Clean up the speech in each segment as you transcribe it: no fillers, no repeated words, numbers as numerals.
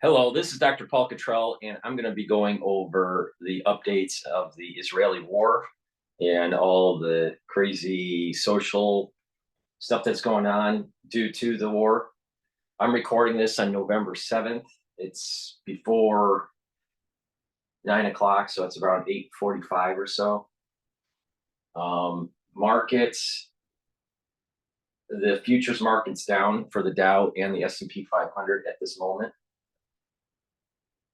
Hello, this is Dr. Paul Cottrell, and I'm going to be going over the updates of the Israeli war and all the crazy social stuff that's going on due to the war. I'm recording this on November 7th. It's before 9 o'clock, so it's around 8:45 or so. Markets, the futures market's down for the Dow and the S&P 500 at this moment.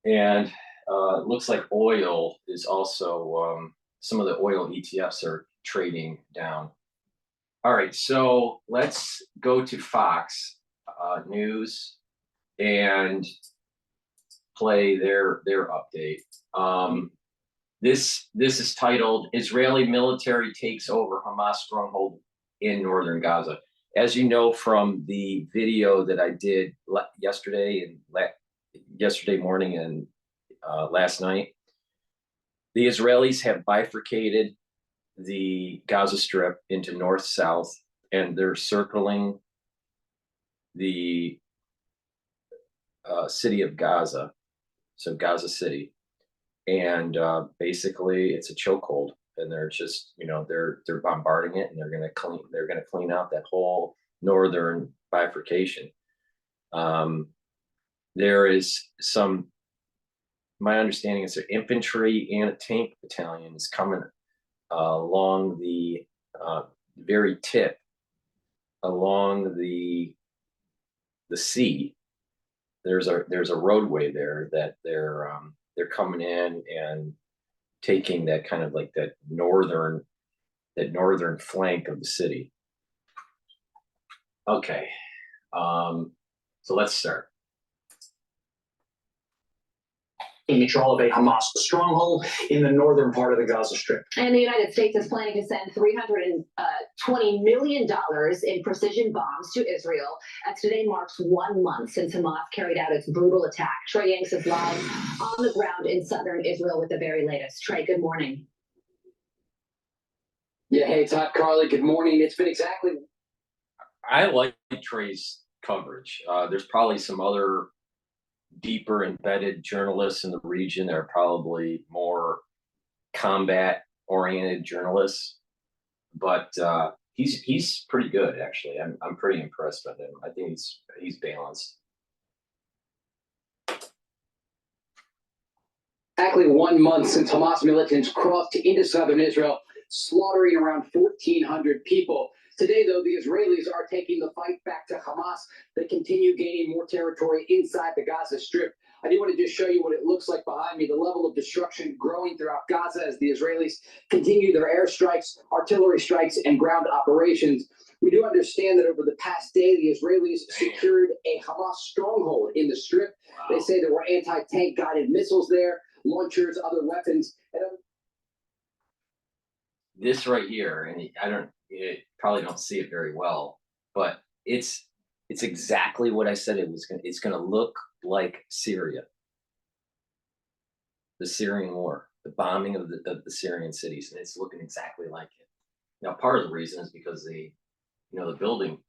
And it looks like oil is also, some of the oil ETFs are trading down. All right, so let's go to Fox News and play their update. This is titled "Israeli Military Takes Over Hamas Stronghold in Northern Gaza." As you know from the video that I did yesterday morning and last night, the Israelis have bifurcated the Gaza Strip into north-south, and they're circling the city of Gaza, so Gaza City, and basically it's a chokehold, and they're just, they're bombarding it, and they're gonna clean out that whole northern bifurcation. There is some, my understanding is an infantry and a tank battalion is coming along the very tip, along the sea. There's a roadway there that they're coming in and taking that kind of like that northern flank of the city. Okay, so let's start. In control of a Hamas stronghold in the northern part of the Gaza Strip. And the United States is planning to send $320 million in precision bombs to Israel, as today marks 1 month since Hamas carried out its brutal attack. Trey Yanks is live on the ground in southern Israel with the very latest. Trey, good morning. Yeah, hey, Todd, Carly, good morning. It's been exactly... I like Trey's coverage. There's probably some other deeper embedded journalists in the region that are probably more combat oriented journalists, but he's pretty good, actually. I'm pretty impressed with him. I think he's balanced. Exactly 1 month since Hamas militants crossed into southern Israel, slaughtering around 1,400 people. Today, though, the Israelis are taking the fight back to Hamas. They continue gaining more territory inside the Gaza Strip. I do want to just show you what it looks like behind me, the level of destruction growing throughout Gaza as the Israelis continue their airstrikes, artillery strikes, and ground operations. We do understand that over the past day, the Israelis secured a Hamas stronghold in the Strip. They say there were anti-tank guided missiles there, launchers, other weapons. This right here, and you probably don't see it very well, but it's exactly what I said it was. It's going to look like Syria, the Syrian war, the bombing of the Syrian cities, and it's looking exactly like it. Now, part of the reason is because the building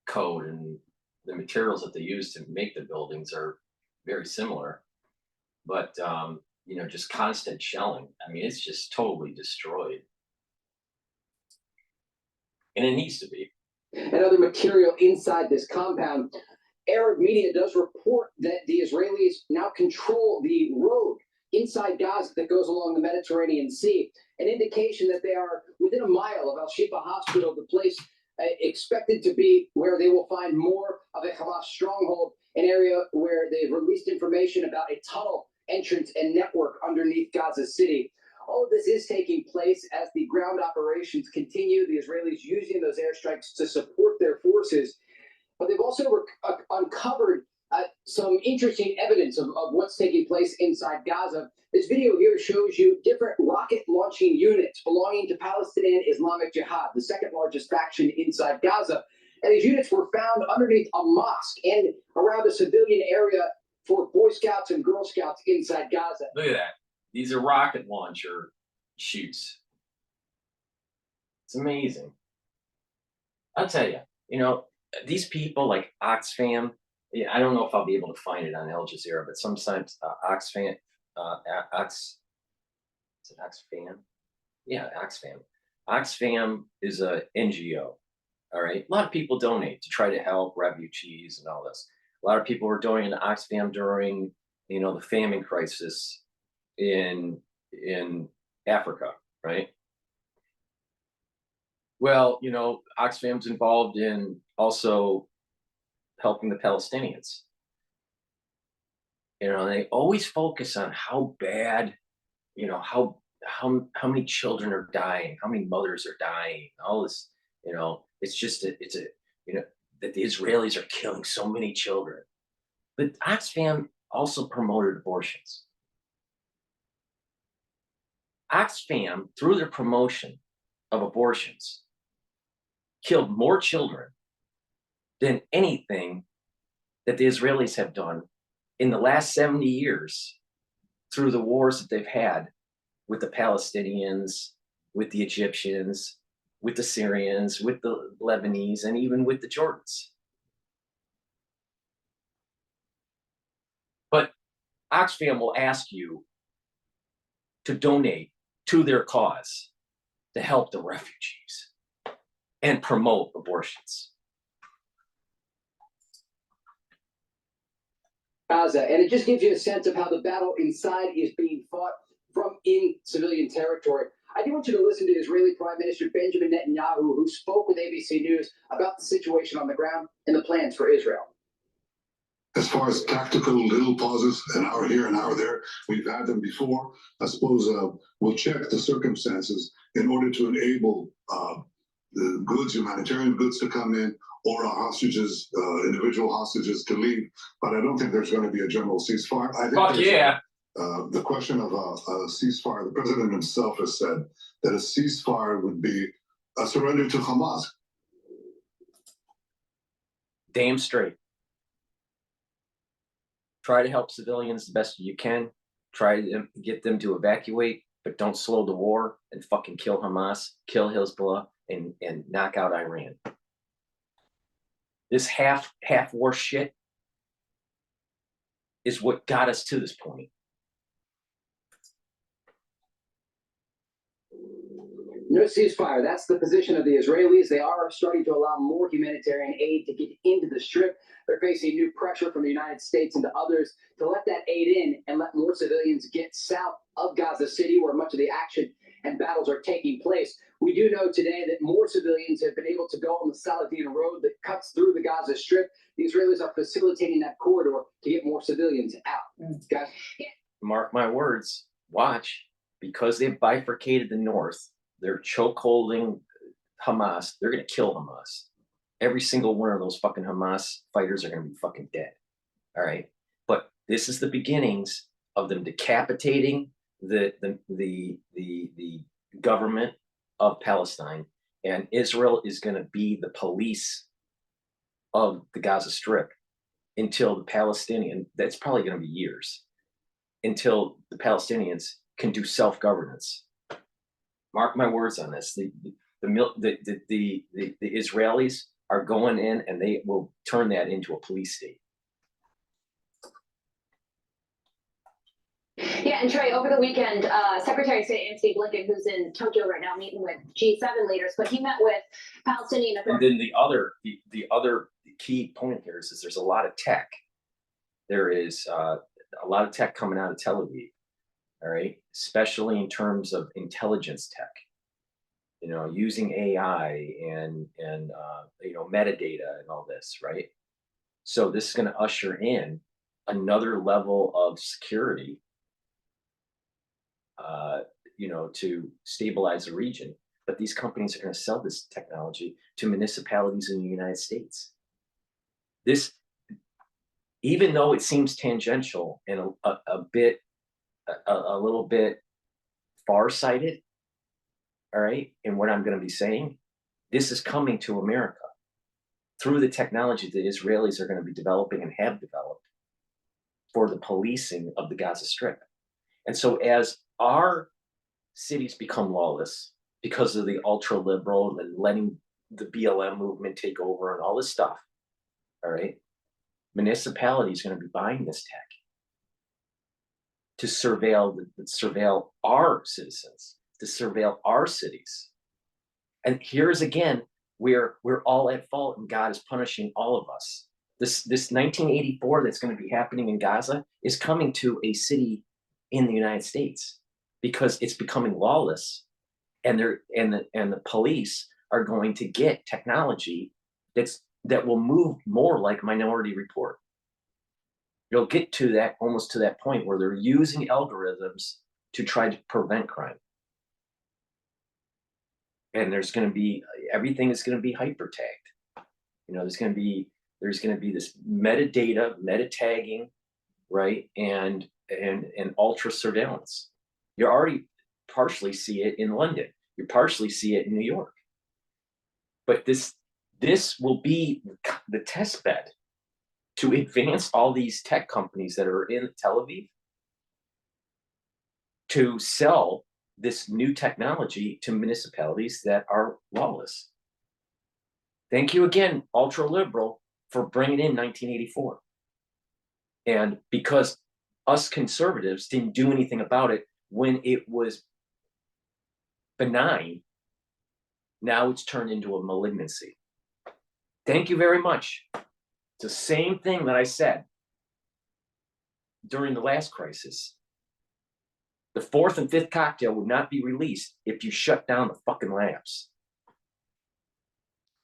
code and the materials that they use to make the buildings are very similar, but just constant shelling. I mean, it's just totally destroyed. And it needs to be. And other material inside this compound. Arab media does report that the Israelis now control the road inside Gaza that goes along the Mediterranean Sea, an indication that they are within a mile of Al-Shifa Hospital, the place expected to be where they will find more of a Hamas stronghold, an area where they've released information about a tunnel entrance and network underneath Gaza City. All of this is taking place as the ground operations continue, the Israelis using those airstrikes to support their forces. But they've also uncovered some interesting evidence of what's taking place inside Gaza. This video here shows you different rocket launching units belonging to Palestinian Islamic Jihad, the second largest faction inside Gaza. And these units were found underneath a mosque and around a civilian area for Boy Scouts and Girl Scouts inside Gaza. Look at that. These are rocket launcher shoots. It's amazing. I'll tell you, these people like Oxfam Yeah, I don't know if I'll be able to find it on Al Jazeera, but sometimes Oxfam, Ox, is it Oxfam? Yeah, Oxfam. Oxfam is a NGO. All right, a lot of people donate to try to help refugees and all this. A lot of people were donating to Oxfam during, the famine crisis in Africa, right? Well, Oxfam's involved in also helping the Palestinians. They always focus on how bad, how many children are dying, how many mothers are dying, all this. It's just that the Israelis are killing so many children. But Oxfam also promoted abortions. Oxfam, through their promotion of abortions, killed more children than anything that the Israelis have done in the last 70 years through the wars that they've had with the Palestinians, with the Egyptians, with the Syrians, with the Lebanese, and even with the Jordans. But Oxfam will ask you to donate to their cause to help the refugees and promote abortions. Gaza, and it just gives you a sense of how the battle inside is being fought from in civilian territory. I do want you to listen to Israeli Prime Minister Benjamin Netanyahu, who spoke with ABC News about the situation on the ground and the plans for Israel. As far as tactical little pauses, an hour here, an hour there, we've had them before. I suppose we'll check the circumstances in order to enable the goods, humanitarian goods, to come in, or hostages, individual hostages to leave. But I don't think there's going to be a general ceasefire. I think Fuck yeah. The question of a ceasefire, the president himself has said that a ceasefire would be a surrender to Hamas. Damn straight. Try to help civilians the best you can. Try to get them to evacuate, but don't slow the war and fucking kill Hamas, kill Hezbollah, and knock out Iran. This half war shit is what got us to this point. No ceasefire. That's the position of the Israelis. They are starting to allow more humanitarian aid to get into the Strip. They're facing new pressure from the United States and to others to let that aid in and let more civilians get south of Gaza City, where much of the action and battles are taking place. We do know today that more civilians have been able to go on the Saladin road that cuts through the Gaza Strip. The Israelis are facilitating that corridor to get more civilians out. Guys? Mark my words. Watch. Because they've bifurcated the north, they're chokeholding Hamas. They're going to kill Hamas. Every single one of those fucking Hamas fighters are going to be fucking dead. All right. But this is the beginnings of them decapitating the government of Palestine, and Israel is going to be the police of the Gaza Strip until the Palestinian. That's probably going to be years until the Palestinians can do self-governance. Mark my words on this. The Israelis are going in, and they will turn that into a police state. Yeah, and Trey, over the weekend, Secretary of State Antony Blinken, who's in Tokyo right now meeting with G7 leaders, but he met with Palestinian Authority. And then the other key point here is there's a lot of tech. There is a lot of tech coming out of Tel Aviv, all right, especially in terms of intelligence tech. Using AI and metadata and all this, right? So this is going to usher in another level of security, to stabilize the region. But these companies are going to sell this technology to municipalities in the United States. This, even though it seems tangential and a little bit farsighted, all right, and what I'm going to be saying, this is coming to America through the technology that Israelis are going to be developing and have developed for the policing of the Gaza Strip. And so as our cities become lawless because of the ultra-liberal and letting the BLM movement take over and all this stuff, all right, municipalities are going to be buying this tech to surveil our citizens, to surveil our cities. And here's again where we're all at fault and God is punishing all of us. This 1984 that's going to be happening in Gaza is coming to a city in the United States because it's becoming lawless, and the police are going to get technology that will move more like Minority Report. You'll get to that, almost to that point where they're using algorithms to try to prevent crime. And there's going to be, everything is going to be hyper tagged. You know, there's going to be this metadata, meta tagging, right? And ultra surveillance. You already partially see it in London. You partially see it in New York. But this will be the test bed to advance all these tech companies that are in Tel Aviv to sell this new technology to municipalities that are lawless. Thank you again, ultra liberal, for bringing in 1984. And because us conservatives didn't do anything about it when it was benign, now it's turned into a malignancy. Thank you very much. It's the same thing that I said during the last crisis. The fourth and fifth cocktail would not be released if you shut down the fucking labs.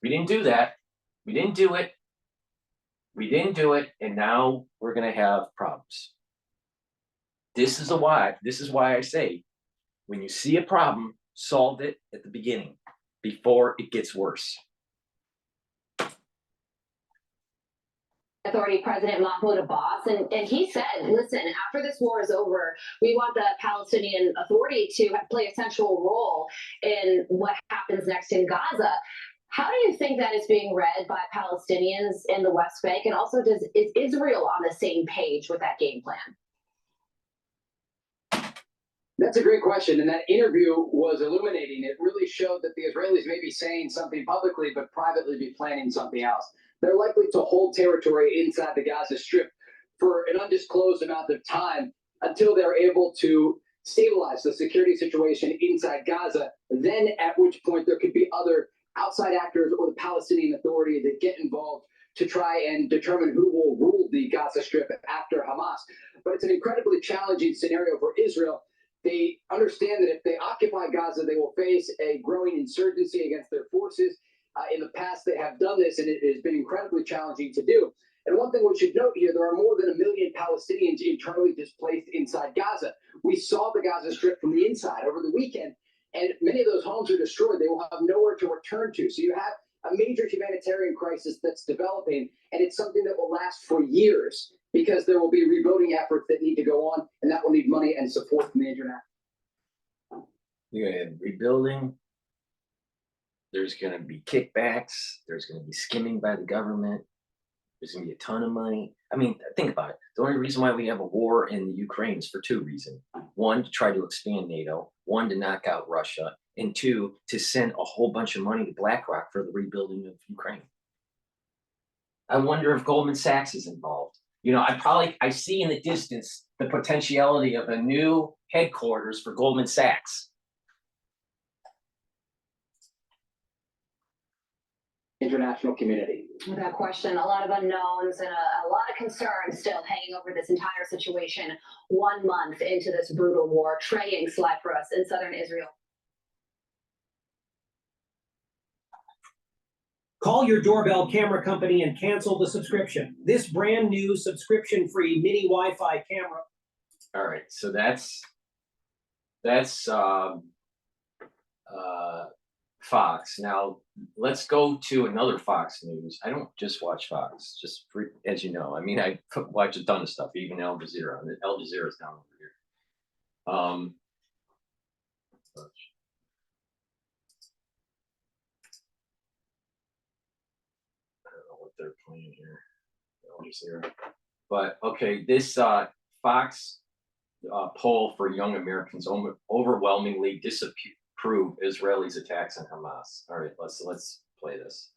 We didn't do that. We didn't do it. We didn't do it, and now we're going to have problems. This is why I say, when you see a problem, solve it at the beginning before it gets worse. Authority President Mahmoud Abbas, and he said, listen, after this war is over, we want the Palestinian Authority to play a central role in what happens next in Gaza. How do you think that is being read by Palestinians in the West Bank? And also, is Israel on the same page with that game plan? That's a great question, and that interview was illuminating. It really showed that the Israelis may be saying something publicly, but privately be planning something else. They're likely to hold territory inside the Gaza Strip for an undisclosed amount of time until they're able to stabilize the security situation inside Gaza. Then, at which point there could be other outside actors or the Palestinian Authority that get involved to try and determine who will rule the Gaza Strip after Hamas. But it's an incredibly challenging scenario for Israel. They understand that if they occupy Gaza, they will face a growing insurgency against their forces. In the past, they have done this, and it has been incredibly challenging to do. And one thing we should note here, there are more than 1 million Palestinians internally displaced inside Gaza. We saw the Gaza Strip from the inside over the weekend, and many of those homes are destroyed. They will have nowhere to return to. So you have a major humanitarian crisis that's developing, and it's something that will last for years because there will be rebuilding efforts that need to go on, and that will need money and support from the international. You're going to have rebuilding. There's going to be kickbacks. There's going to be skimming by the government. There's going to be a ton of money. I mean, think about it. The only reason why we have a war in the Ukraine is for two reasons. One, to try to expand NATO. One, to knock out Russia. And two, to send a whole bunch of money to BlackRock for the rebuilding of Ukraine. I wonder if Goldman Sachs is involved. You know, I see in the distance the potentiality of a new headquarters for Goldman Sachs. International community. Without question, a lot of unknowns and a lot of concerns still hanging over this entire situation 1 month into this brutal war. Trey Yanks live for us in southern Israel. Call your doorbell camera company and cancel the subscription. This brand new subscription-free mini Wi-Fi camera. All right, so that's Fox. Now let's go to another Fox News. I don't just watch Fox, just for, as you know. I mean, I watch a ton of stuff, even Al Jazeera. Al Jazeera is down over here. I don't know what they're playing here. Al Jazeera. But okay, this Fox poll for young Americans overwhelmingly disapprove Israelis' attacks on Hamas. All right, let's play this.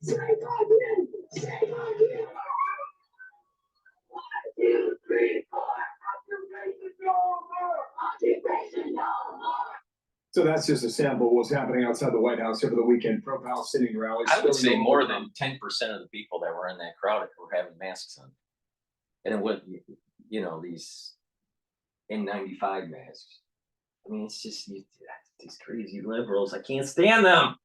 Say again. Say again. 1, 2, 3, 4. Occupation no more. Occupation no more. So that's just a sample of what's happening outside the White House over the weekend. Pro-Palestinian rallies. I would say spilling more over than 10% of the people that were in that crowd were having masks on. And it would, you know, these N95 masks. I mean, it's just these crazy liberals. I can't stand them.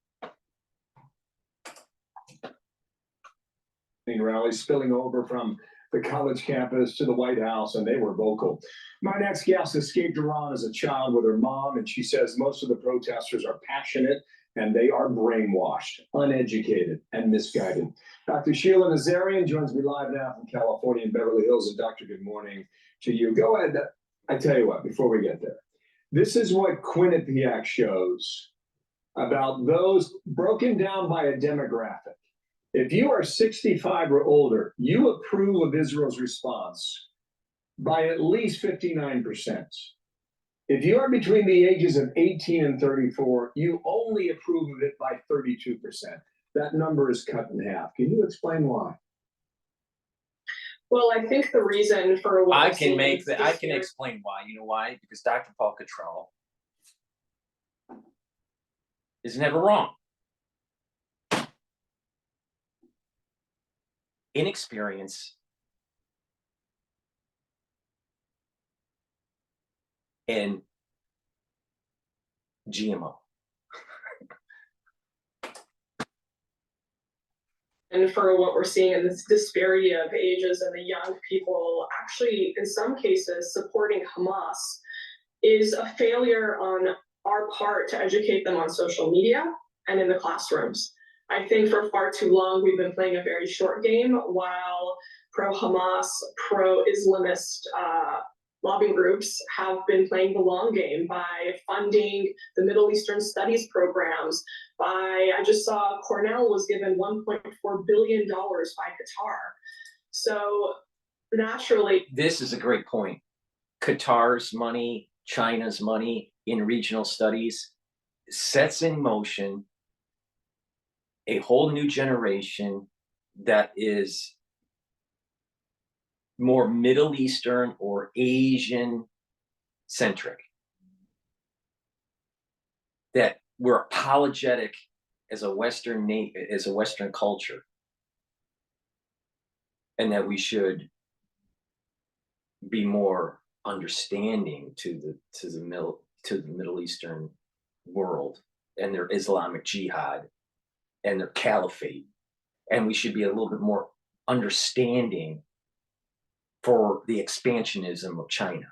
rallies spilling over from the college campus to the White House, and they were vocal. My next guest escaped Iran as a child with her mom, and she says most of the protesters are passionate and they are brainwashed, uneducated, and misguided. Dr. Sheila Nazarian joins me live now from California in Beverly Hills. And Doctor, good morning to you. Go ahead. I tell you what, before we get there, this is what Quinnipiac shows about those broken down by a demographic. If you are 65 or older, you approve of Israel's response by at least 59%. If you are between the ages of 18 and 34, you only approve of it by 32%. That number is cut in half. Can you explain why? Well, I think the reason for what I can explain why. You know why? Because Dr. Paul Cottrell is never wrong. Inexperience and GMO. And for what we're seeing in this disparity of ages and the young people actually, in some cases, supporting Hamas is a failure on our part to educate them on social media and in the classrooms. I think for far too long, we've been playing a very short game while pro-Hamas, pro-Islamist lobbying groups have been playing the long game by funding the Middle Eastern studies programs. I just saw Cornell was given $1.4 billion by Qatar. So naturally, This is a great point. Qatar's money, China's money in regional studies sets in motion a whole new generation that is more Middle Eastern or Asian centric. That we're apologetic as a Western culture, and that we should be more understanding to the Middle Eastern world and their Islamic jihad and their caliphate, and we should be a little bit more understanding for the expansionism of China.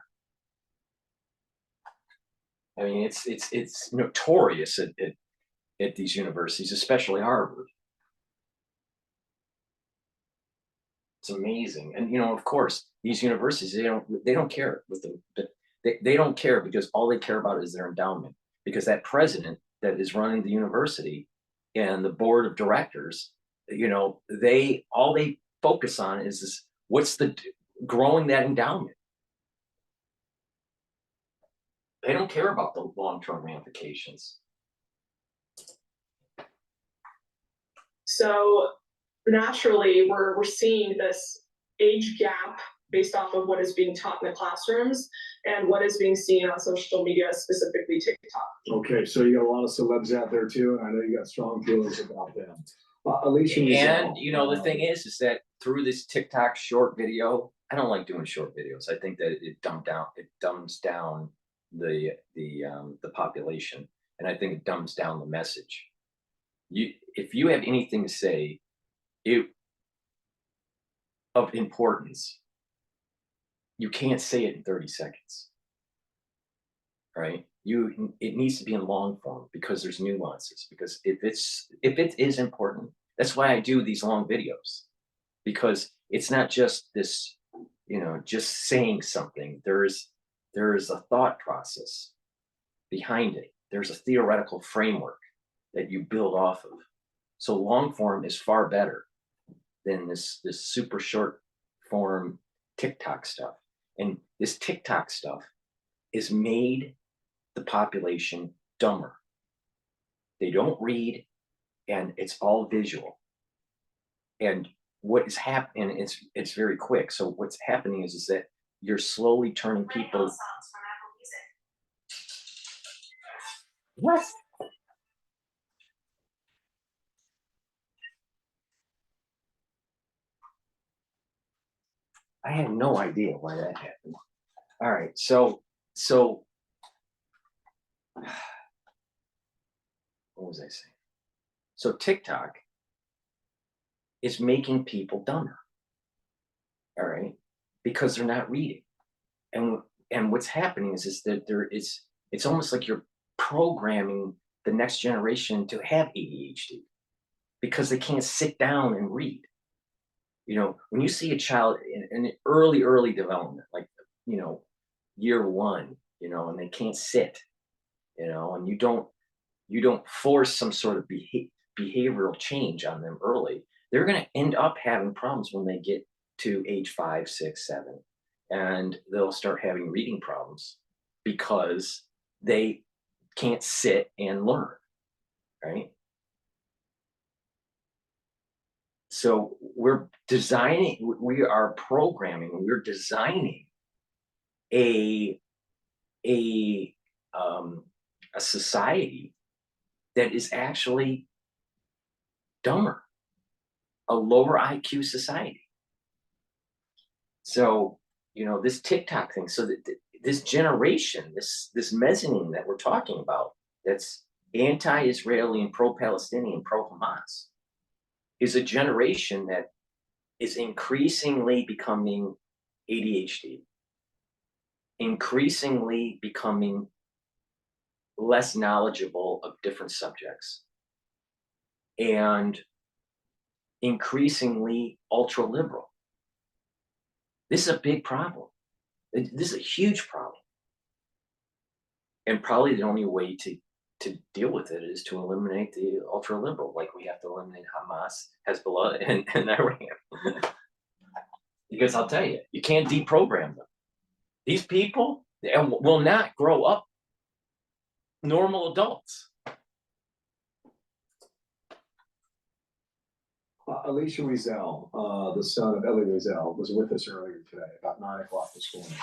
I mean, it's notorious at these universities, especially Harvard. It's amazing, and of course, these universities they don't care with them. They don't care because all they care about is their endowment. Because that president that is running the university and the board of directors, they focus on is what's the growing that endowment. They don't care about the long-term ramifications. so naturally we're seeing this age gap based off of what is being taught in the classrooms and what is being seen on social media, specifically TikTok. Okay, so you got a lot of celebs out there too, and I know you got strong feelings about them. Alicia, And the thing is that through this TikTok short video, I don't like doing short videos. I think that it dumbs down the population, and I think it dumbs down the message. If you have anything to say of importance, you can't say it in 30 seconds, right? It needs to be in long form because there's nuances. Because if it is important, that's why I do these long videos, because it's not just this, just saying something. There is a thought process behind it. There's a theoretical framework that you build off of. So long form is far better than this super short form TikTok stuff. And this TikTok stuff is made the population dumber. They don't read, and it's all visual. And what is happening, it's very quick. So what's happening is that you're slowly turning people. What? I had no idea why that happened. All right, so what was I saying? So TikTok is making people dumber. All right, because they're not reading. And what's happening is that it's almost like you're programming the next generation to have ADHD because they can't sit down and read. You know, when you see a child in early development, like, you know, year one, you know, and they can't sit, you know, and you don't force some sort of behavioral change on them early, they're going to end up having problems when they get to age 5, 6, 7, and they'll start having reading problems because they can't sit and learn, right? So we are programming, we're designing a society that is actually dumber, a lower IQ society. So, you know, this TikTok thing, so that this generation, this mezzanine that we're talking about, that's anti-Israeli and pro-Palestinian, pro-Hamas, is a generation that is increasingly becoming ADHD, increasingly becoming less knowledgeable of different subjects, and increasingly ultra liberal. This is a big problem. This is a huge problem. And probably the only way to deal with it is to eliminate the ultra liberal, like we have to eliminate Hamas, Hezbollah, and Iran. Because I'll tell you, you can't deprogram them. These people will not grow up normal adults. Alicia Wiesel, the son of Elie Wiesel, was with us earlier today, about 9 o'clock this morning.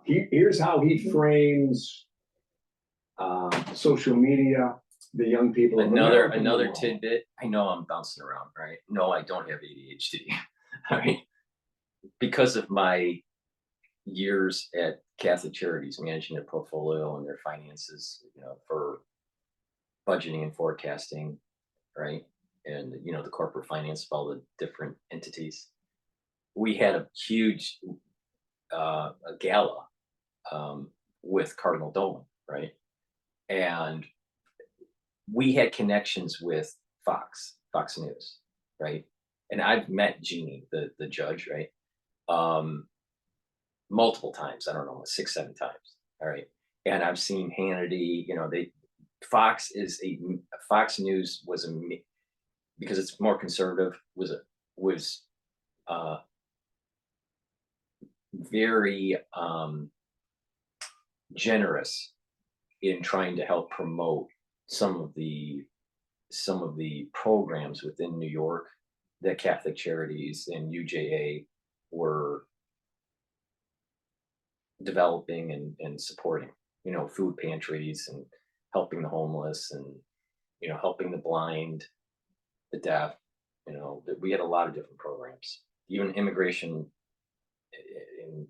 Here's how he frames social media, the young people. Another tidbit. I know I'm bouncing around, right? No, I don't have ADHD. All right, because of my years at Catholic Charities, managing their portfolio and their finances, you know, for budgeting and forecasting, right? And, you know, the corporate finance of all the different entities. We had a huge a gala with Cardinal Dolan, right? And we had connections with Fox News, right? And I've met Jeannie, the judge, right? Multiple times. I don't know, 6, 7 times. All right. And I've seen Hannity, you know, Fox News was because it's more conservative, was very generous in trying to help promote some of the programs within New York that Catholic Charities and UJA were developing and supporting, you know, food pantries and helping the homeless and, you know, helping the blind, the deaf, you know, we had a lot of different programs, even immigration in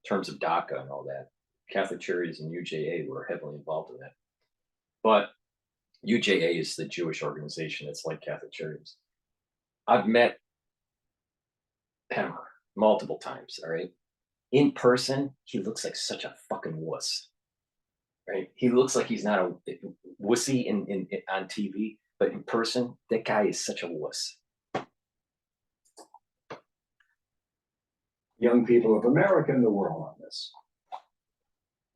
terms of DACA and all that. Catholic Charities and UJA were heavily involved in that. But UJA is the Jewish organization that's like Catholic Charities. I've met Hemmer multiple times, all right? In person, he looks like such a fucking wuss, right? He looks like he's not a wussy on TV, but in person, that guy is such a wuss. Young people of America and the world on this.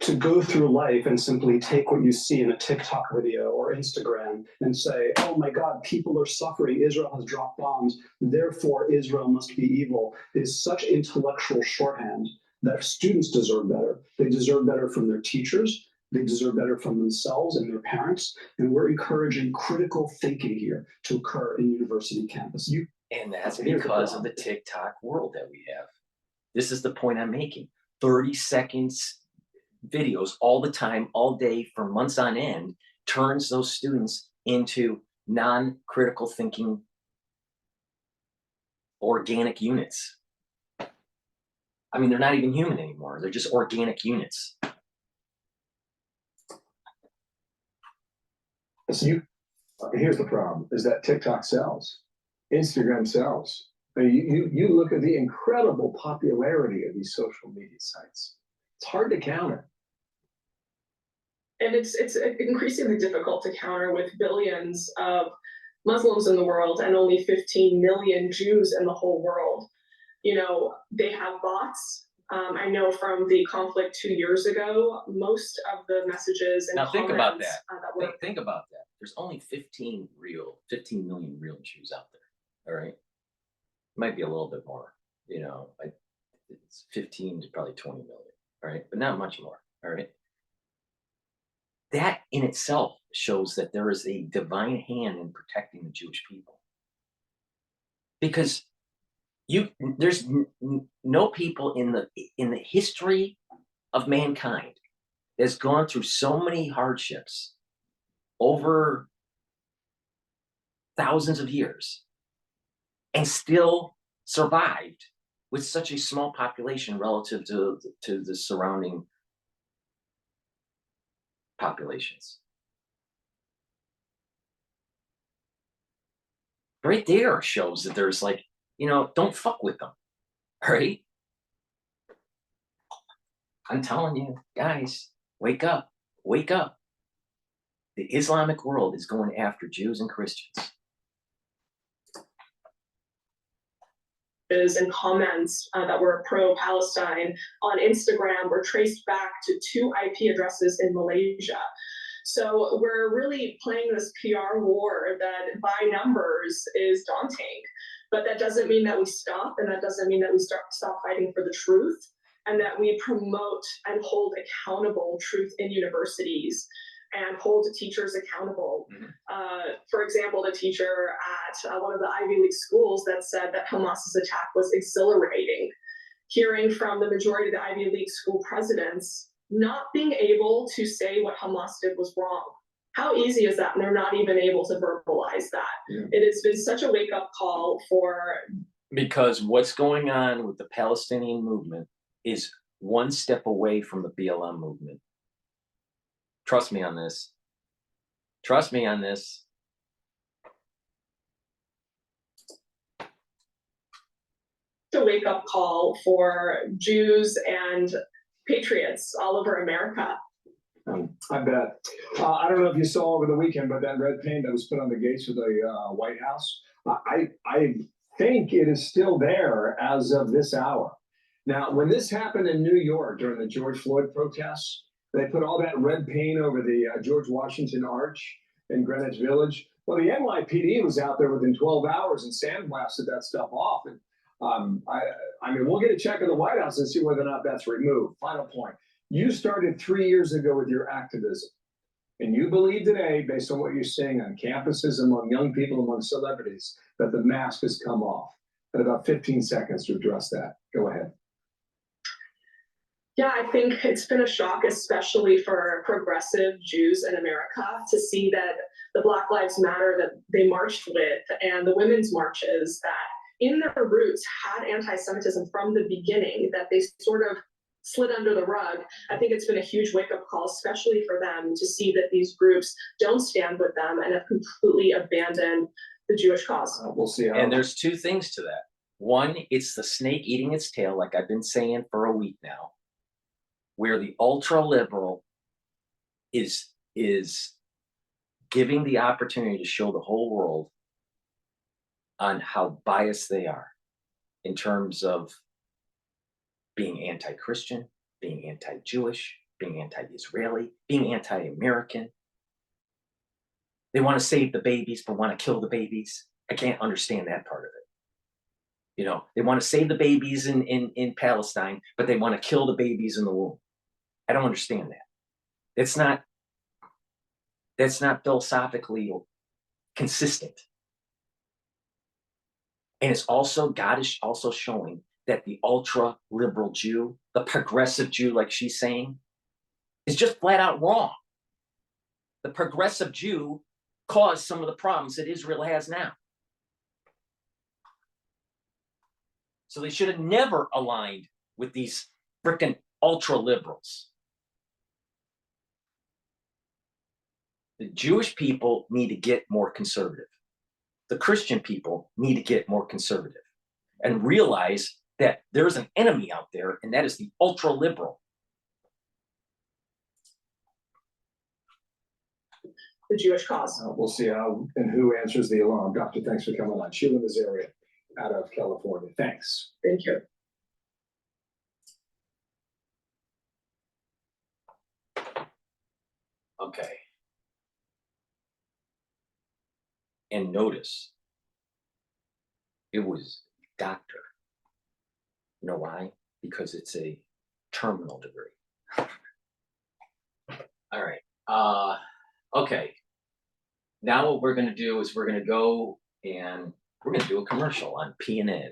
To go through life and simply take what you see in a TikTok video or Instagram and say, oh my God, people are suffering, Israel has dropped bombs, therefore Israel must be evil, is such intellectual shorthand that students deserve better. They deserve better from their teachers, they deserve better from themselves and their parents, and we're encouraging critical thinking here to occur in university campus. And that's Here's the because of problem. the TikTok world that we have. This is the point I'm making. 30 seconds videos all the time, all day for months on end, turns those students into non-critical thinking organic units. I mean, they're not even human anymore. They're just organic units. So here's the problem: is that TikTok sells, Instagram sells. I mean, you look at the incredible popularity of these social media sites. It's hard to counter. And it's increasingly difficult to counter with billions of Muslims in the world and only 15 million Jews in the whole world. You know, they have bots. I know from the conflict 2 years ago, most of the messages and Now think about comments that. that were Think about that. There's only 15 million real Jews out there. All right. Might be a little bit more, you know, like it's 15 to probably 20 million. All right. But not much more. All right. That in itself shows that there is a divine hand in protecting the Jewish people. Because there's no people in the history of mankind that's gone through so many hardships over thousands of years and still survived with such a small population relative to the surrounding populations. Right there shows that there's like, you know, don't fuck with them, right? I'm telling you, guys, wake up, wake up. The Islamic world is going after Jews and Christians. and comments that were pro-Palestine on Instagram were traced back to 2 IP addresses in Malaysia. So we're really playing this PR war that by numbers is daunting, but that doesn't mean that we stop, and that doesn't mean that we stop fighting for the truth, and that we promote and hold accountable truth in universities and hold teachers accountable. For example, the teacher at one of the Ivy League schools that said that Hamas's attack was exhilarating. Hearing from the majority of the Ivy League school presidents not being able to say what Hamas did was wrong. How easy is that? And they're not even able to verbalize that. Yeah. It has been such a wake-up call for... Because what's going on with the Palestinian movement is one step away from the BLM movement. Trust me on this. Trust me on this. A wake-up call for Jews and patriots all over America. I bet. I don't know if you saw over the weekend, but that red paint that was put on the gates of the White House, I think it is still there as of this hour. Now, when this happened in New York during the George Floyd protests, they put all that red paint over the George Washington Arch in Greenwich Village. Well, the NYPD was out there within 12 hours and sandblasted that stuff off. And I mean, we'll get a check of the White House and see whether or not that's removed. Final point. You started 3 years ago with your activism. And you believe today, based on what you're seeing on campuses, among young people, among celebrities, that the mask has come off. And about 15 seconds to address that. Go ahead. Yeah, I think it's been a shock, especially for progressive Jews in America, to see that the Black Lives Matter that they marched with and the women's marches that in their roots had anti-Semitism from the beginning, that they sort of slid under the rug. I think it's been a huge wake-up call, especially for them, to see that these groups don't stand with them and have completely abandoned the Jewish cause. We'll see how. And there's 2 things to that. One, it's the snake eating its tail, like I've been saying for a week now, where the ultra-liberal is giving the opportunity to show the whole world on how biased they are in terms of being anti-Christian, being anti-Jewish, being anti-Israeli, being anti-American. They want to save the babies, but want to kill the babies. I can't understand that part of it. You know, they want to save the babies in Palestine, but they want to kill the babies in the womb. I don't understand that. That's not philosophically consistent. And it's also, God is also showing that the ultra liberal Jew, the progressive Jew, like she's saying, is just flat out wrong. The progressive Jew caused some of the problems that Israel has now. So they should have never aligned with these freaking ultra liberals. The Jewish people need to get more conservative. The Christian people need to get more conservative and realize that there's an enemy out there, and that is the ultra liberal. The Jewish cause. We'll see how and who answers the alarm. Doctor, thanks for coming on. Sheila Mazaria out of California. Thanks. Thank you. Okay. And notice, it was doctor. You know why? Because it's a terminal degree. All right. Okay. Now what we're going to do is we're going to go and we're going to do a commercial on P&N.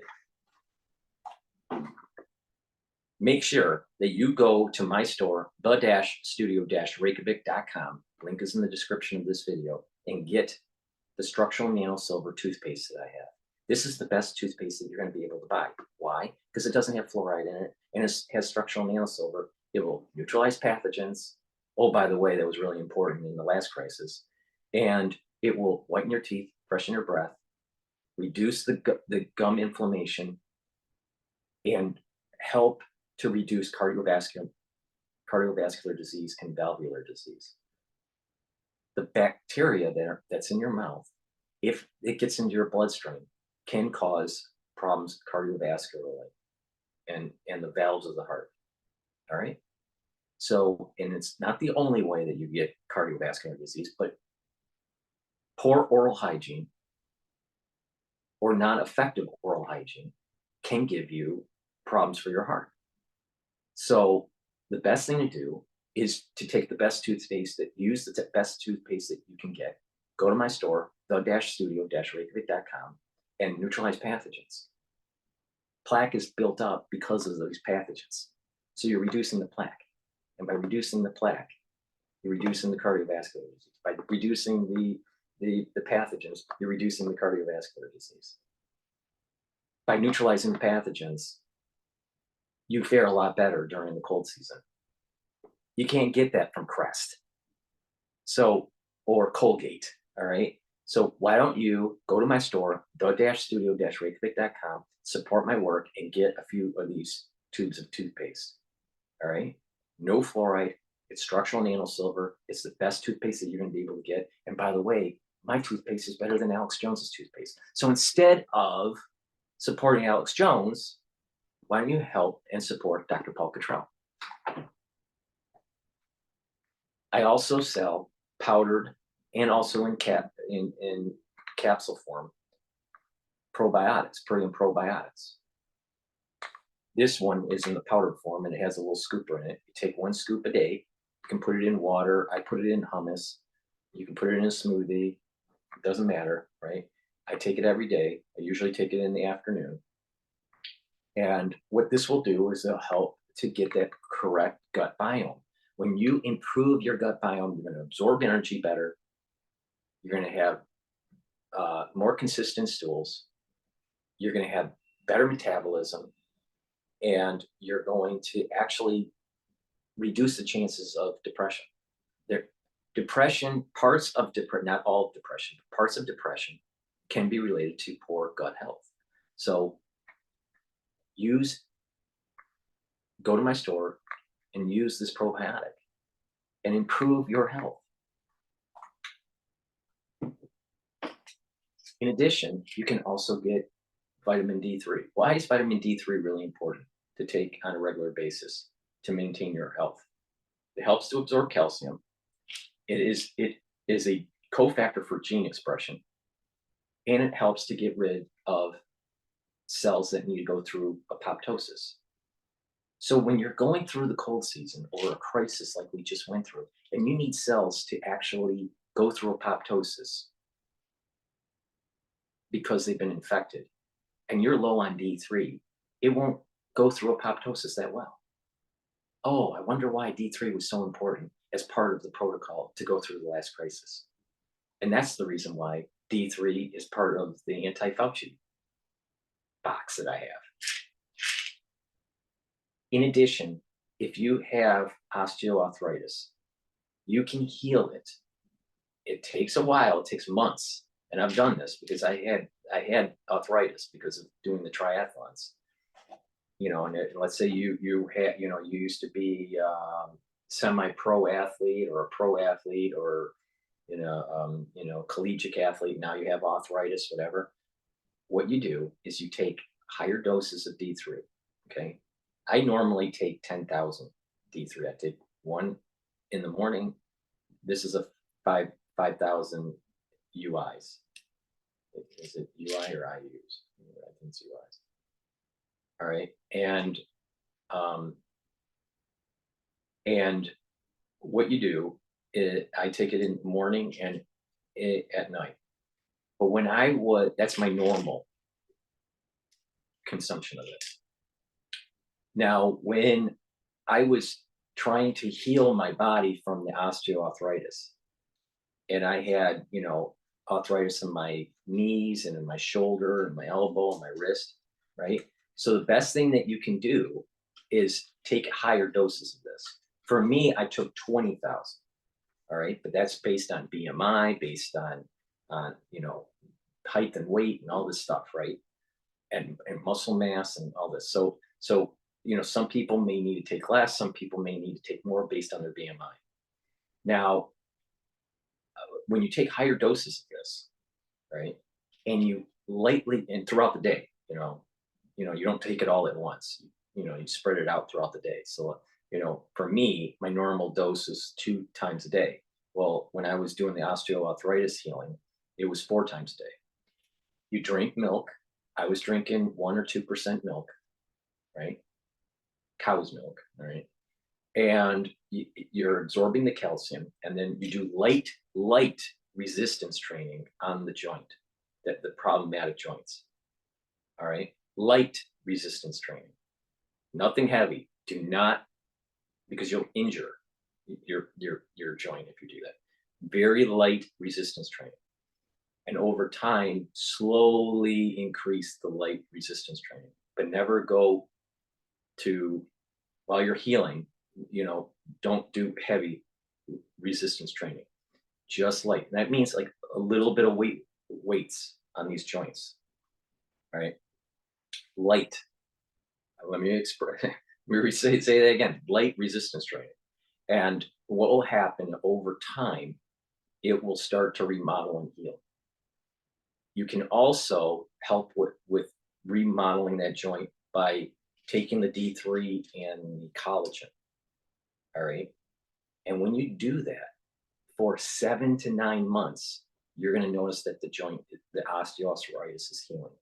Make sure that you go to my store, the-studio-reykjavik.com. Link is in the description of this video, and get the structural nano silver toothpaste that I have. This is the best toothpaste that you're going to be able to buy. Why? Because it doesn't have fluoride in it, and it has structural nano silver. It will neutralize pathogens. Oh, by the way, that was really important in the last crisis. And it will whiten your teeth, freshen your breath, reduce the gum inflammation, and help to reduce cardiovascular disease and valvular disease. The bacteria that's in your mouth, if it gets into your bloodstream, can cause problems cardiovascularly and the valves of the heart. All right. So, and it's not the only way that you get cardiovascular disease, but poor oral hygiene or non-effective oral hygiene can give you problems for your heart. So the best thing to do is to take the best toothpaste use the best toothpaste that you can get. Go to my store, the-studio-reykjavik.com, and neutralize pathogens. Plaque is built up because of those pathogens. So you're reducing the plaque. And by reducing the plaque, you're reducing the cardiovascular disease. By reducing the pathogens, you're reducing the cardiovascular disease. By neutralizing the pathogens, you fare a lot better during the cold season. You can't get that from Crest. So, or Colgate, all right? So why don't you go to my store, the-studio-reykjavik.com, support my work, and get a few of these tubes of toothpaste, all right? No fluoride, it's structural nano silver, it's the best toothpaste that you're gonna be able to get. And by the way, my toothpaste is better than Alex Jones's toothpaste. So instead of supporting Alex Jones, why don't you help and support Dr. Paul Cottrell? I also sell powdered and also in capsule form probiotics, protein probiotics. This one is in the powdered form, and it has a little scooper in it. You take 1 scoop a day. You can put it in water. I put it in hummus. You can put it in a smoothie. It doesn't matter, right? I take it every day. I usually take it in the afternoon. And what this will do is it'll help to get that correct gut biome. When you improve your gut biome, you're going to absorb energy better. You're going to have more consistent stools. You're going to have better metabolism. And you're going to actually reduce the chances of depression. Depression, parts of depression, not all depression, but parts of depression can be related to poor gut health. So go to my store and use this probiotic and improve your health. In addition, you can also get vitamin D3. Why is vitamin D3 really important to take on a regular basis to maintain your health? It helps to absorb calcium. It is a cofactor for gene expression, and it helps to get rid of cells that need to go through apoptosis. So when you're going through the cold season or a crisis like we just went through, and you need cells to actually go through apoptosis because they've been infected, and you're low on D3, it won't go through apoptosis that well. Oh, I wonder why D3 was so important as part of the protocol to go through the last crisis. And that's the reason why D3 is part of the anti-Fauci box that I have. In addition, if you have osteoarthritis, you can heal it. It takes a while, it takes months. And I've done this because I had arthritis because of doing the triathlons. You know, and let's say you used to be semi-pro athlete or a pro athlete or collegiate athlete. Now you have arthritis, whatever. What you do is you take higher doses of D3. Okay, I normally take 10,000 D3. I take one in the morning. This is a 5,000 UIs. Is it UI or IUs? I think it's UIs. All right, and what you do is I take it in the morning and at night. But when that's my normal consumption of it. Now, when I was trying to heal my body from the osteoarthritis, and I had, arthritis in my knees and in my shoulder and my elbow and my wrist, right? So the best thing that you can do is take higher doses of this. For me, I took 20,000, all right? But that's based on BMI, based on height and weight and all this stuff, right? And muscle mass and all this. So some people may need to take less, some people may need to take more based on their BMI. Now, when you take higher doses of this, right, and you lightly and throughout the day, you don't take it all at once. You spread it out throughout the day. So, for me, my normal dose is 2 times a day. Well, when I was doing the osteoarthritis healing, it was 4 times a day. You drink milk. I was drinking 1 or 2% milk, right? Cow's milk, right? And you're absorbing the calcium, and then you do light resistance training on the joint, the problematic joints. All right, light resistance training, nothing heavy. Do not, because you'll injure your joint if you do that. Very light resistance training, and over time, slowly increase the light resistance training, but never go to while you're healing. Don't do heavy resistance training. Just light. That means like a little bit of weights on these joints. All right. Light. Let me say that again. Light resistance training. And what will happen over time, it will start to remodel and heal. You can also help with remodeling that joint by taking the D3 and the collagen. All right. And when you do that for 7 to 9 months, you're going to notice that the joint, the osteoarthritis is healing.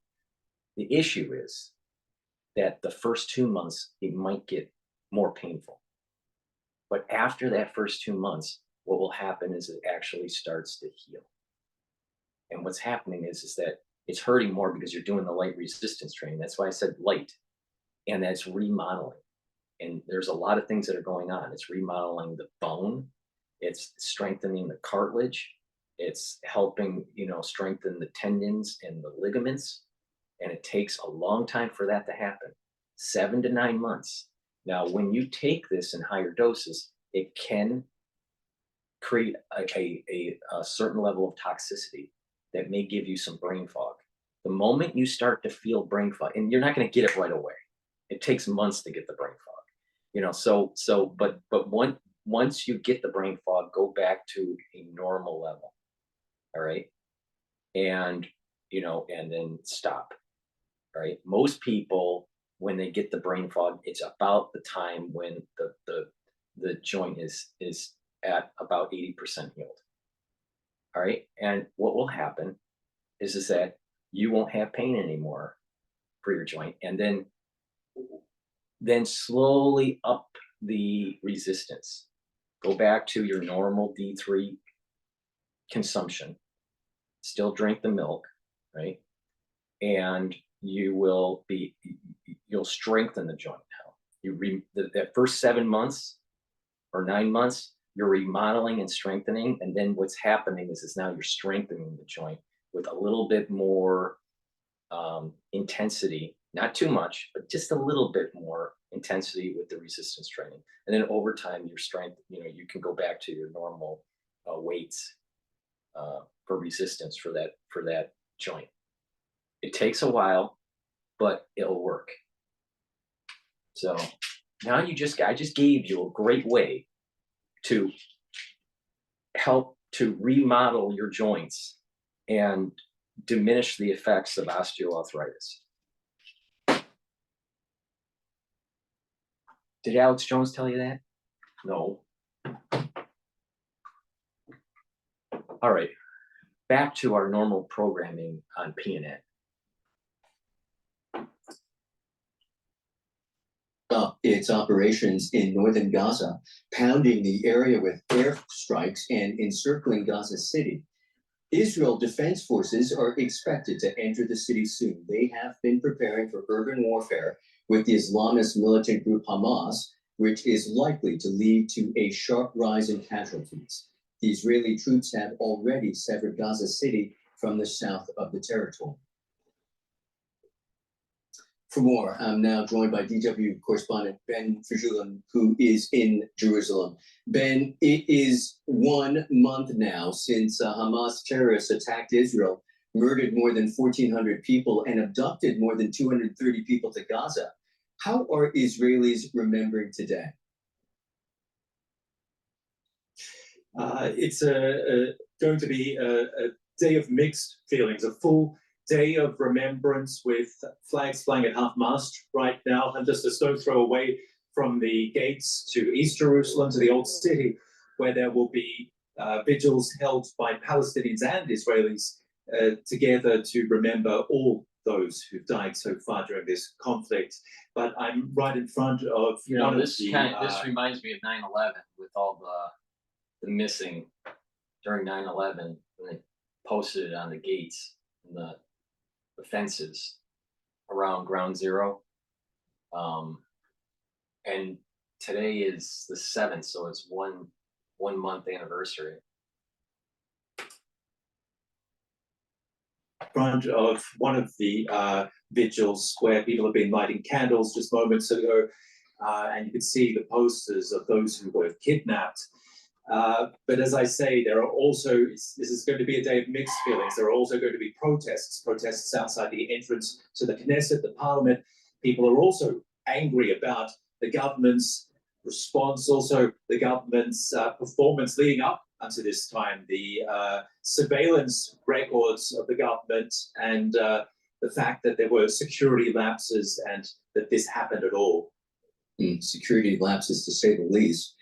The issue is that the first 2 months, it might get more painful. But after that first 2 months, what will happen is it actually starts to heal. And what's happening is that it's hurting more because you're doing the light resistance training. That's why I said light. And that's remodeling. And there's a lot of things that are going on. It's remodeling the bone. It's strengthening the cartilage. It's helping, strengthen the tendons and the ligaments. And it takes a long time for that to happen, 7 to 9 months. Now, when you take this in higher doses, it can create a certain level of toxicity that may give you some brain fog. The moment you start to feel brain fog, and you're not going to get it right away. It takes months to get the brain fog, but once you get the brain fog, go back to a normal level. All right. And then stop. All right. Most people, when they get the brain fog, it's about the time when the joint is at about 80% healed. All right. And what will happen is that you won't have pain anymore for your joint. And then slowly up the resistance. Go back to your normal D3 consumption. Still drink the milk, right? And you'll strengthen the joint now. That first 7 months or 9 months, you're remodeling and strengthening, and then what's happening is now you're strengthening the joint with a little bit more intensity, not too much, but just a little bit more intensity with the resistance training. And then over time, your strength, you can go back to your normal weights for resistance for that joint. It takes a while, but it'll work. So now I just gave you a great way to help to remodel your joints and diminish the effects of osteoarthritis. Did Alex Jones tell you that? No. All right, back to our normal programming on PNN. Its operations in northern Gaza, pounding the area with airstrikes and encircling Gaza City. Israel Defense Forces are expected to enter the city soon. They have been preparing for urban warfare with the Islamist militant group Hamas, which is likely to lead to a sharp rise in casualties. The Israeli troops have already severed Gaza City from the south of the territory. For more, I'm now joined by DW correspondent Ben Fajoulan, who is in Jerusalem. Ben, it is 1 month now since Hamas terrorists attacked Israel, murdered more than 1,400 people, and abducted more than 230 people to Gaza. How are Israelis remembering today? It's going to be a day of mixed feelings, a full day of remembrance with flags flying at half-mast right now. I'm just a stone's throw away from the gates to East Jerusalem, to the Old City, where there will be vigils held by Palestinians and Israelis together to remember all those who've died so far during this conflict. But I'm right in front of this reminds me of 9/11 with all the missing during 9/11 when they posted it on the gates and the fences around Ground Zero. And today is the 7th, so it's one month anniversary. Front of one of the vigils where people have been lighting candles just moments ago, and you can see the posters of those who were kidnapped. But as I say, there are also, this is going to be a day of mixed feelings. There are also going to be protests outside the entrance to the Knesset, the parliament. People are also angry about the government's response, also the government's performance leading up unto this time, the surveillance records of the government, and the fact that there were security lapses and that this happened at all. Security lapses, to say the least.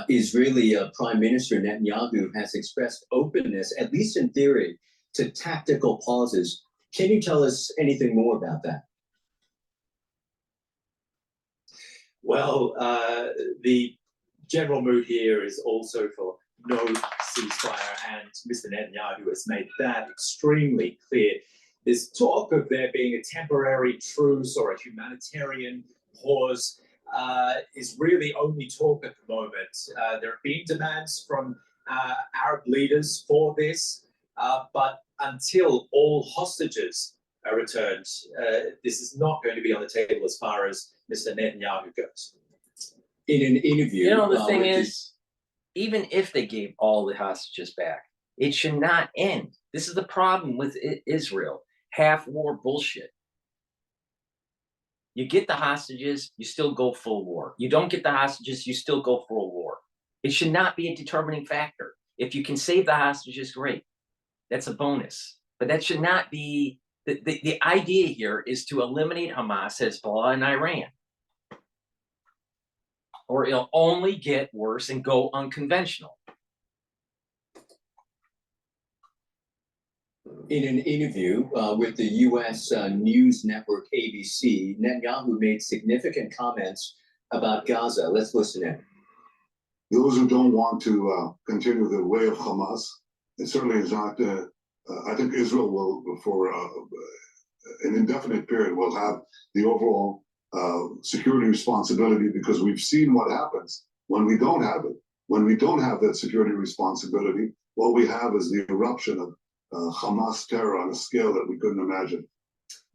Israeli Prime Minister Netanyahu has expressed openness, at least in theory, to tactical pauses. Can you tell us anything more about that? Well, the general mood here is also for no ceasefire, and Mr. Netanyahu has made that extremely clear. This talk of there being a temporary truce or a humanitarian pause is really only talk at the moment. There have been demands from Arab leaders for this, but until all hostages are returned, this is not going to be on the table as far as Mr. Netanyahu goes. In an interview, The thing is, even if they gave all the hostages back, it should not end. This is the problem with Israel. Half-war bullshit. You get the hostages, you still go full war. You don't get the hostages, you still go full war. It should not be a determining factor. If you can save the hostages, great. That's a bonus. But that should not be, the idea here is to eliminate Hamas, Hezbollah, and Iran. Or it'll only get worse and go unconventional. In an interview with the U.S. news network ABC, Netanyahu made significant comments about Gaza. Let's listen in. Those who don't want to continue the way of Hamas, it certainly is not. I think Israel will, an indefinite period, will have the overall security responsibility, because we've seen what happens when we don't have it. When we don't have that security responsibility, what we have is the eruption of Hamas terror on a scale that we couldn't imagine.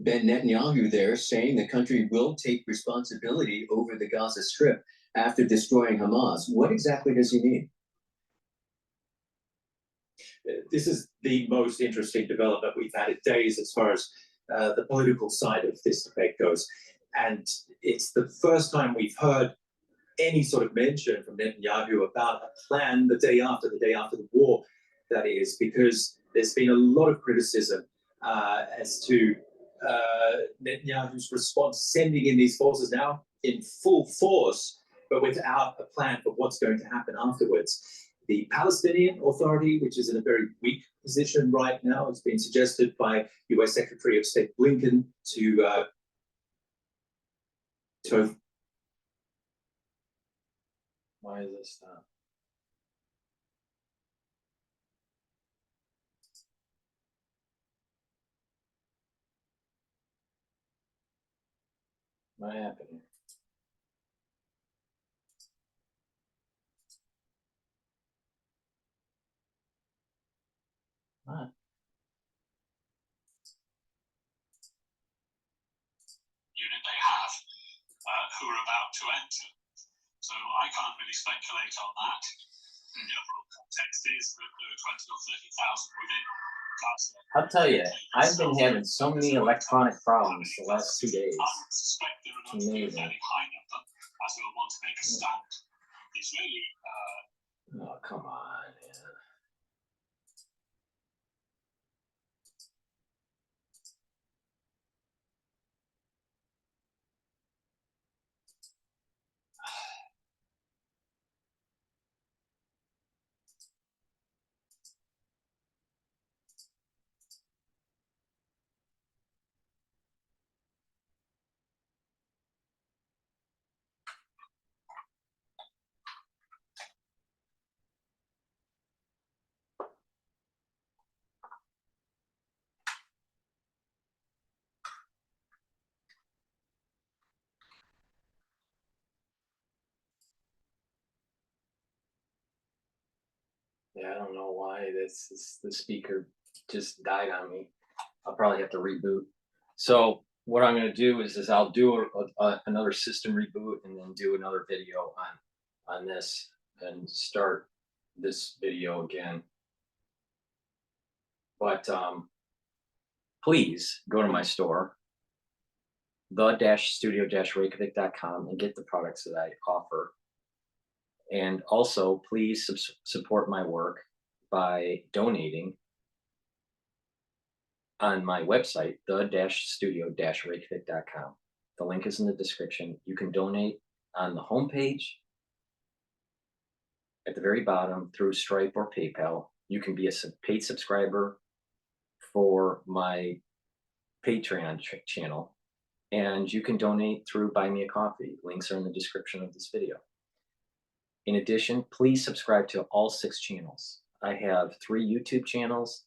Ben Netanyahu there saying the country will take responsibility over the Gaza Strip after destroying Hamas. What exactly does he mean? This is the most interesting development we've had in days as far as the political side of this debate goes. And it's the first time we've heard any sort of mention from Netanyahu about a plan the day after the war, that is, because there's been a lot of criticism as to Netanyahu's response, sending in these forces now in full force, but without a plan for what's going to happen afterwards. The Palestinian Authority, which is in a very weak position right now, has been suggested by U.S. Secretary of State Blinken to why is this stop? What happened? What? Unit they have, who are about to enter. So I can't really speculate on that. The overall context is that there are 20 or 30,000 within Gaza. I'll tell you, I've been having so many electronic problems the last 2 days. I would suspect there are going to be a fairly high number, as they will want to make a stand. The Israeli Oh, come on, man. Yeah, I don't know why the speaker just died on me. I'll probably have to reboot. So what I'm going to do is I'll do another system reboot and then do another video on this and start this video again. But please go to my store, the-studio-reykjavik.com, and get the products that I offer. And also, please support my work by donating on my website, the-studio-reykjavik.com. The link is in the description. You can donate on the homepage at the very bottom through Stripe or PayPal. You can be a paid subscriber for my Patreon channel, and you can donate through Buy Me a Coffee. Links are in the description of this video. In addition, please subscribe to all 6 channels. I have 3 YouTube channels.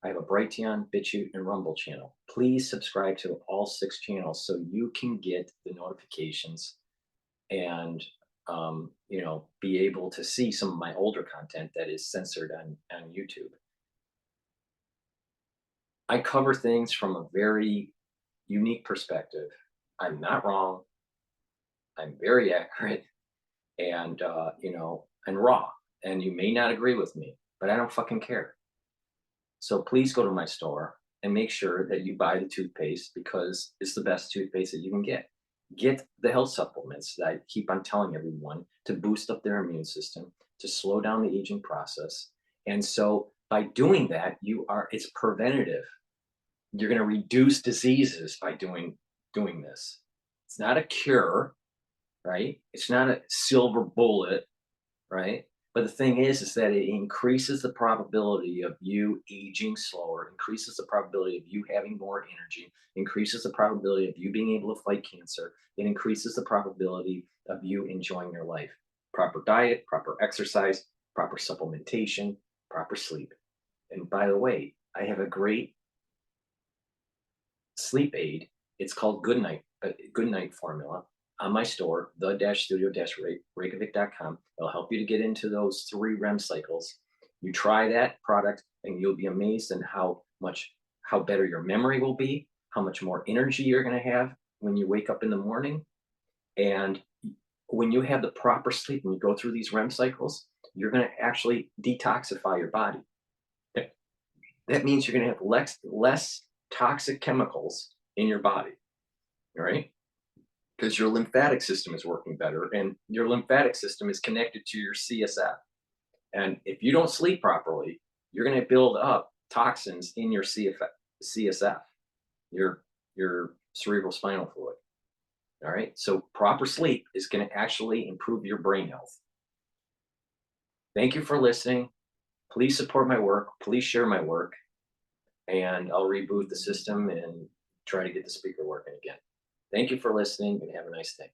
I have a Brighteon, Bitchute, and Rumble channel. Please subscribe to all 6 channels so you can get the notifications and be able to see some of my older content that is censored on YouTube. I cover things from a very unique perspective. I'm not wrong. I'm very accurate and and raw. And you may not agree with me, but I don't fucking care. So please go to my store and make sure that you buy the toothpaste, because it's the best toothpaste that you can get. Get the health supplements that I keep on telling everyone to boost up their immune system, to slow down the aging process. And so by doing that, it's preventative. You're going to reduce diseases by doing this. It's not a cure, right? It's not a silver bullet, right? But the thing is that it increases the probability of you aging slower, increases the probability of you having more energy, increases the probability of you being able to fight cancer. It increases the probability of you enjoying your life. Proper diet, proper exercise, proper supplementation, proper sleep. And by the way, I have a great sleep aid. It's called Good Night Formula on my store, the-studio-reykjavik.com. It'll help you to get into those 3 REM cycles. You try that product and you'll be amazed at how better your memory will be, how much more energy you're going to have when you wake up in the morning. And when you have the proper sleep, when you go through these REM cycles, you're going to actually detoxify your body. That means you're going to have less toxic chemicals in your body, all right? Because your lymphatic system is working better, and your lymphatic system is connected to your CSF. And if you don't sleep properly, you're going to build up toxins in your CSF, your cerebral spinal fluid. All right. So proper sleep is going to actually improve your brain health. Thank you for listening. Please support my work. Please share my work. And I'll reboot the system and try to get the speaker working again. Thank you for listening and have a nice day.